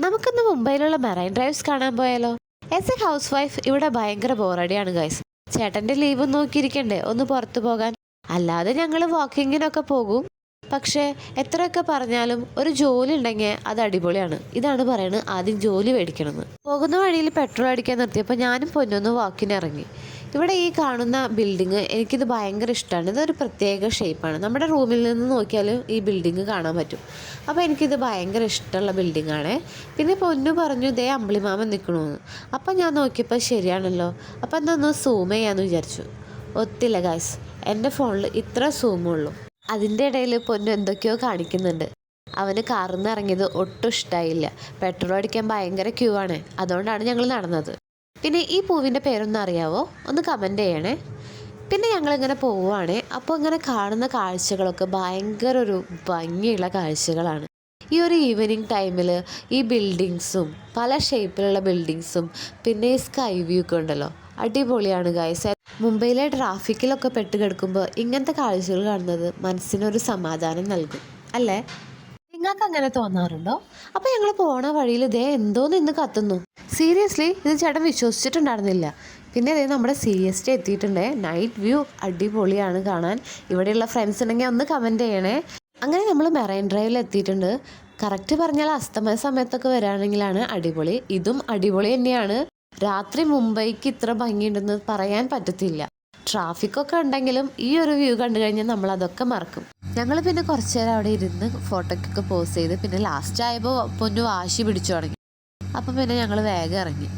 നമുക്കിന്ന് മുംബൈയിലുള്ള marine drives കാണാൻ പോയാലോ? ആസ് എ ഹൗസ് വൈഫ് ഇവിടെ ഭയങ്കര ബോറടിയാണ് ഗൈസ്. ചേട്ടൻ്റെ ലീവ് നോക്കിയിരിക്കണ്ടേ ഒന്ന് പുറത്തു പോകാൻ. അല്ലാതെ ഞങ്ങൾ വാക്കിങ്ങിനൊക്കെ പോകും. പക്ഷേ എത്രയൊക്കെ പറഞ്ഞാലും ഒരു ജോലി ഉണ്ടെങ്കിൽ അത് അടിപൊളിയാണ്. ഇതാണ് പറയുന്നത്, ആദ്യം ജോലി മേടിക്കണമെന്ന്. പോകുന്ന വഴിയിൽ പെട്രോൾ അടിക്കാൻ നിർത്തിയപ്പോൾ ഞാനും പൊന്നൊന്ന് വാക്കിനിറങ്ങി. ഇവിടെ ഈ കാണുന്ന ബിൽഡിങ് എനിക്കിത് ഭയങ്കര ഇഷ്ടമാണ്. ഇതൊരു പ്രത്യേക ഷേപ്പാണ്. നമ്മുടെ റൂമിൽ നിന്ന് നോക്കിയാലും ഈ ബിൽഡിങ് കാണാൻ പറ്റും. അപ്പോൾ എനിക്കിത് ഭയങ്കര ഇഷ്ടമുള്ള ബിൽഡിങ്ങാണ്. പിന്നെ പൊന്നു പറഞ്ഞു ഇതേ അമ്പിളിമാമൻ നിൽക്കണമെന്ന്. അപ്പം ഞാൻ നോക്കിയപ്പോൾ ശരിയാണല്ലോ. അപ്പം എന്തൊന്ന് സൂം ചെയ്യാമെന്ന് വിചാരിച്ചു. ഒത്തില്ല ഗൈസ്, എൻ്റെ ഫോണിൽ ഇത്ര സൂമുള്ളൂ. അതിൻ്റെ ഇടയിൽ പൊന്നു എന്തൊക്കെയോ കാണിക്കുന്നുണ്ട്. അവന് കാറിൽ നിന്ന് ഇറങ്ങിയത് ഒട്ടും ഇഷ്ടമായില്ല. പെട്രോൾ അടിക്കാൻ ഭയങ്കര ക്യൂ ആണ്. അതുകൊണ്ടാണ് ഞങ്ങൾ നടന്നത്. പിന്നെ ഈ പൂവിൻ്റെ പേരൊന്നും അറിയാവോ? ഒന്ന് കമൻ്റ് ചെയ്യണേ. പിന്നെ ഞങ്ങളിങ്ങനെ പോവുകയാണ്. അപ്പോൾ ഇങ്ങനെ കാണുന്ന കാഴ്ചകളൊക്കെ ഭയങ്കര ഒരു ഭംഗിയുള്ള കാഴ്ചകളാണ്. ഈ ഒരു ഈവനിങ് ടൈമിൽ ഈ ബിൽഡിങ്സും പല ഷേപ്പിലുള്ള ബിൽഡിങ്സും പിന്നെ ഈ സ്കൈ വ്യൂ ഒക്കെ ഉണ്ടല്ലോ, അടിപൊളിയാണ് ഗൈസ്. മുംബൈയിലെ ട്രാഫിക്കിലൊക്കെ പെട്ട് കിടക്കുമ്പോൾ ഇങ്ങനത്തെ കാഴ്ചകൾ കാണുന്നത് മനസ്സിനൊരു സമാധാനം നൽകും അല്ലേ? നിങ്ങൾക്ക് അങ്ങനെ തോന്നാറുണ്ടോ? അപ്പോൾ ഞങ്ങൾ പോണ വഴിയിൽ ഇതേ എന്തോ നിന്ന് കത്തുന്നു. സീരിയസ്ലി ഇത് ചേട്ടൻ വിശ്വസിച്ചിട്ടുണ്ടായിരുന്നില്ല. പിന്നെ ഇതേ നമ്മുടെ CST എത്തിയിട്ടുണ്ട്. നൈറ്റ് വ്യൂ അടിപൊളിയാണ് കാണാൻ. ഇവിടെയുള്ള ഫ്രണ്ട്സ് ഉണ്ടെങ്കിൽ ഒന്ന് കമൻറ്റ് ചെയ്യണേ. അങ്ങനെ നമ്മൾ മെറൈൻ ഡ്രൈവിൽ എത്തിയിട്ടുണ്ട്. കറക്റ്റ് പറഞ്ഞാൽ അസ്തമയ സമയത്തൊക്കെ വരികയാണെങ്കിലാണ് അടിപൊളി. ഇതും അടിപൊളി തന്നെയാണ്. രാത്രി മുംബൈക്ക് ഇത്ര ഭംഗിയുണ്ടെന്ന് പറയാൻ പറ്റത്തില്ല. ട്രാഫിക്കൊക്കെ ഉണ്ടെങ്കിലും ഈ ഒരു വ്യൂ കണ്ടു കഴിഞ്ഞാൽ നമ്മൾ അതൊക്കെ മറക്കും. ഞങ്ങൾ പിന്നെ കുറച്ച് നേരം അവിടെ ഇരുന്ന് ഫോട്ടോക്കൊക്കെ പോസ്റ്റ് ചെയ്ത് പിന്നെ ലാസ്റ്റ് ആയപ്പോൾ പൊന്നു വാശി പിടിച്ചു തുടങ്ങി. അപ്പം പിന്നെ ഞങ്ങൾ വേഗം ഇറങ്ങി.